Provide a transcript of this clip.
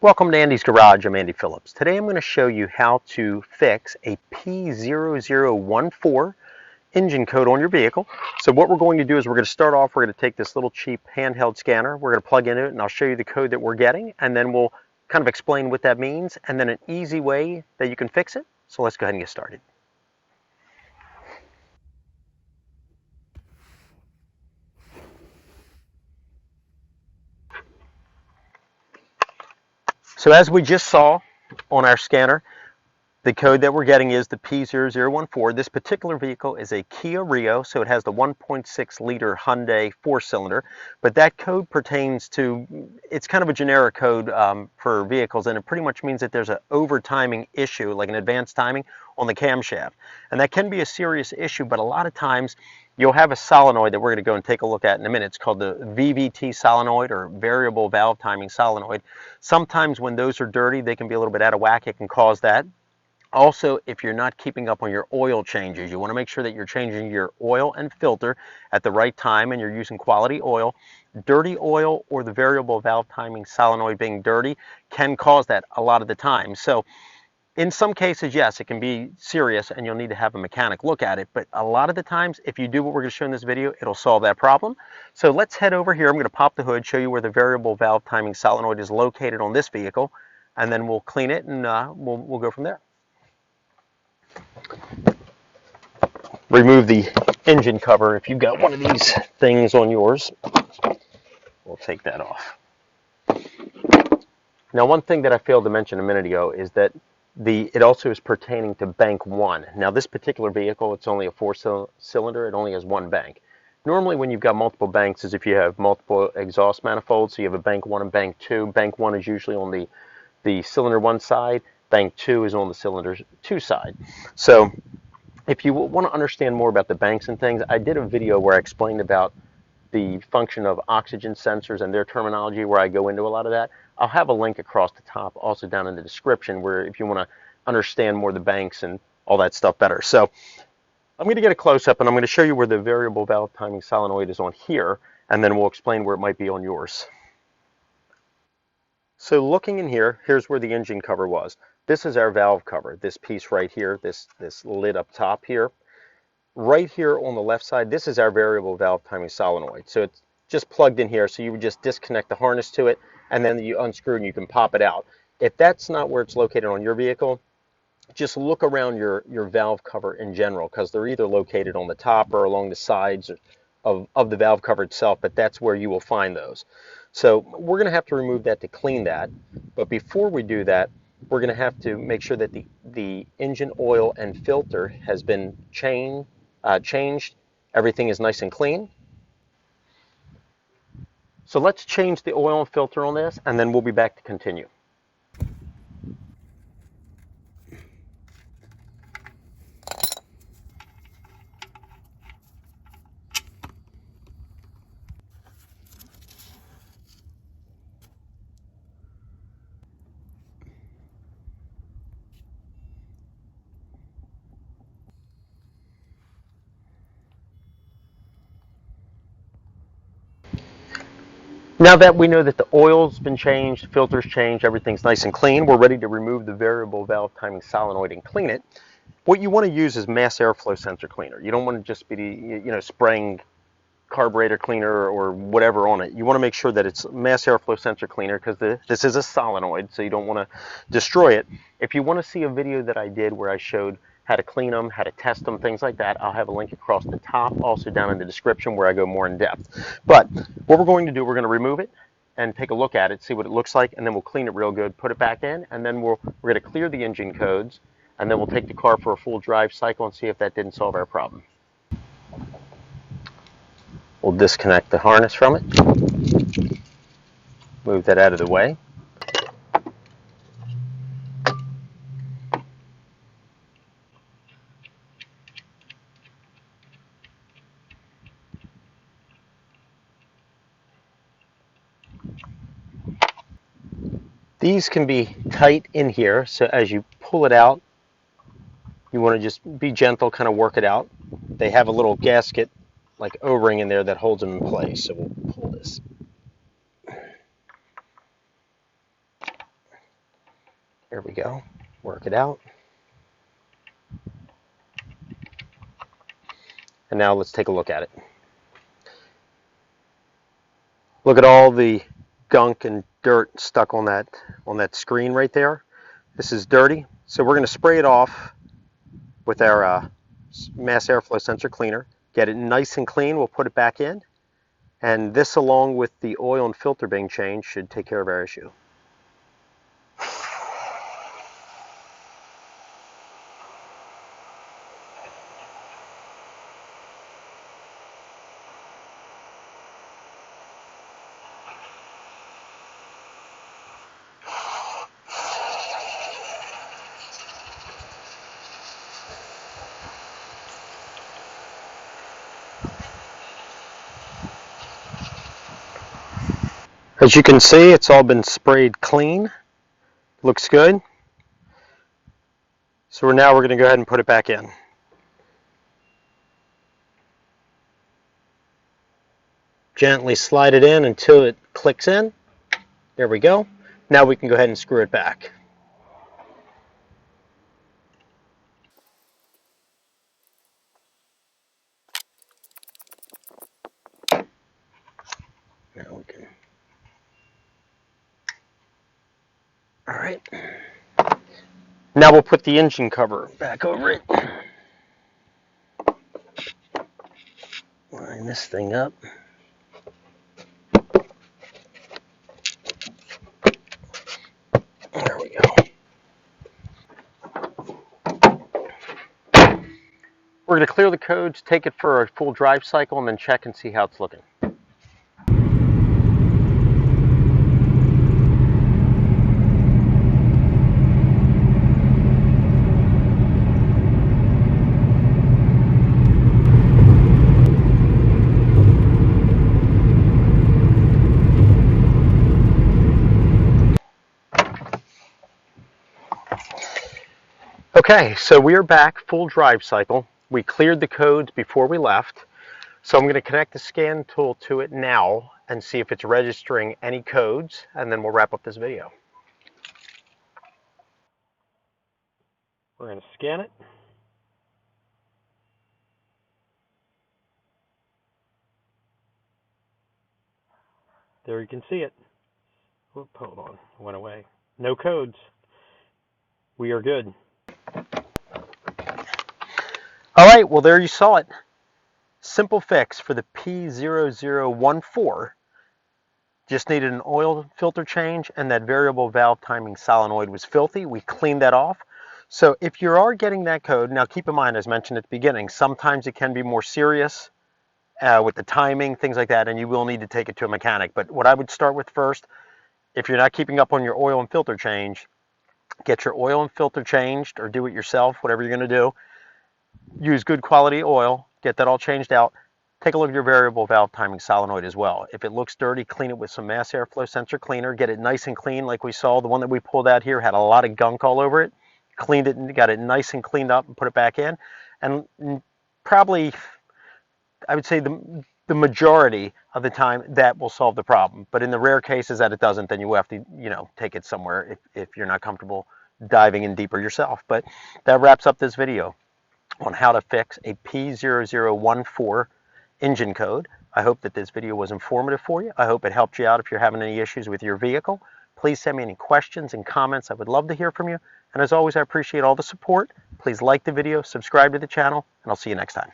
Welcome to Andy's Garage. I'm Andy Phillips. Today I'm going to show you how to fix a P0014 engine code on your vehicle. So what we're going to do is we're going to start off, we're going to take this little cheap handheld scanner, we're going to plug into it, and I'll show you the code that we're getting, and then we'll kind of explain what that means, and then an easy way that you can fix it. So let's go ahead and get started. So as we just saw on our scanner, the code that we're getting is the P0014. This particular vehicle is a Kia Rio, so it has the 1.6 liter Hyundai 4-cylinder, but that code pertains to, it's kind of a generic code for vehicles, and it pretty much means that there's an over-timing issue, like an advanced timing on the camshaft. And that can be a serious issue, but a lot of times you'll have a solenoid that we're going to go and take a look at in a minute. It's called the VVT solenoid, or variable valve timing solenoid. Sometimes when those are dirty, they can be a little bit out of whack. It can cause that. Also, if you're not keeping up on your oil changes, you want to make sure that you're changing your oil and filter at the right time and you're using quality oil. Dirty oil or the variable valve timing solenoid being dirty can cause that a lot of the time. So in some cases, yes, it can be serious and you'll need to have a mechanic look at it. But a lot of the times, if you do what we're going to show in this video, it'll solve that problem. So let's head over here. I'm going to pop the hood, show you where the variable valve timing solenoid is located on this vehicle, and then we'll clean it and we'll go from there. Remove the engine cover. If you've got one of these things on yours, we'll take that off. Now, one thing that I failed to mention a minute ago is that it also is pertaining to bank 1. Now, this particular vehicle, it's only a 4-cylinder. It only has one bank. Normally, when you've got multiple banks, is if you have multiple exhaust manifolds, so you have a bank 1 and bank 2. Bank 1 is usually on the cylinder 1 side. Bank 2 is on the cylinder 2 side. So if you want to understand more about the banks and things, I did a video where I explained about the function of oxygen sensors and their terminology, where I go into a lot of that. I'll have a link across the top, also down in the description, where if you want to understand more of the banks and all that stuff better. So I'm going to get a close-up, and I'm going to show you where the variable valve timing solenoid is on here, and then we'll explain where it might be on yours. So looking in here, here's where the engine cover was. This is our valve cover, this piece right here, this lid up top here. Right here on the left side, this is our variable valve timing solenoid. So it's just plugged in here, so you would just disconnect the harness to it, and then you unscrew and you can pop it out. If that's not where it's located on your vehicle, just look around your valve cover in general, because they're either located on the top or along the sides of the valve cover itself, but that's where you will find those. So we're going to have to remove that to clean that, but before we do that, we're going to have to make sure that the engine oil and filter has been changed. Everything is nice and clean. So let's change the oil and filter on this, and then we'll be back to continue. Now that we know that the oil's been changed, filter's changed, everything's nice and clean, we're ready to remove the variable valve timing solenoid and clean it. What you want to use is mass airflow sensor cleaner. You don't want to just be, spraying carburetor cleaner or whatever on it. You want to make sure that it's mass airflow sensor cleaner, because this is a solenoid, so you don't want to destroy it. If you want to see a video that I did where I showed how to clean them, how to test them, things like that, I'll have a link across the top, also down in the description, where I go more in depth. But what we're going to do, we're going to remove it and take a look at it, see what it looks like, and then we'll clean it real good, put it back in, and then we're going to clear the engine codes, and then we'll take the car for a full drive cycle and see if that didn't solve our problem. We'll disconnect the harness from it, move that out of the way. These can be tight in here, so as you pull it out, you want to just be gentle, kind of work it out. They have a little gasket, like O-ring in there, that holds them in place, so we'll pull this. There we go. Work it out. And now let's take a look at it. Look at all the gunk and dirt stuck on that screen right there. This is dirty, so we're going to spray it off with our mass airflow sensor cleaner. Get it nice and clean. We'll put it back in, and this, along with the oil and filter being changed, should take care of our issue. As you can see, it's all been sprayed clean. Looks good. So now we're going to go ahead and put it back in. Gently slide it in until it clicks in. There we go. Now we can go ahead and screw it back. Now we can. All right. Now we'll put the engine cover back over it. Line this thing up. There we go. We're going to clear the codes, take it for a full drive cycle, and then check and see how it's looking. Okay, so we are back, full drive cycle. We cleared the codes before we left. So I'm going to connect the scan tool to it now and see if it's registering any codes, and then we'll wrap up this video. We're going to scan it. There you can see it. Whoop, hold on, it went away. No codes. We are good. All right, well, there you saw it. Simple fix for the P0014. Just needed an oil filter change, and that variable valve timing solenoid was filthy. We cleaned that off. So if you are getting that code, now keep in mind, as mentioned at the beginning, sometimes it can be more serious with the timing, things like that, and you will need to take it to a mechanic. But what I would start with first, if you're not keeping up on your oil and filter change, get your oil and filter changed, or do it yourself, whatever you're going to do. Use good quality oil, get that all changed out. Take a look at your variable valve timing solenoid as well. If it looks dirty, clean it with some mass airflow sensor cleaner. Get it nice and clean like we saw. The one that we pulled out here had a lot of gunk all over it. Cleaned it and got it nice and cleaned up and put it back in. And probably, I would say the majority of the time that will solve the problem. But in the rare cases that it doesn't, then you will have to, take it somewhere if you're not comfortable diving in deeper yourself. But that wraps up this video on how to fix a P0014 engine code. I hope that this video was informative for you. I hope it helped you out if you're having any issues with your vehicle. Please send me any questions and comments. I would love to hear from you. And as always, I appreciate all the support. Please like the video, subscribe to the channel, and I'll see you next time.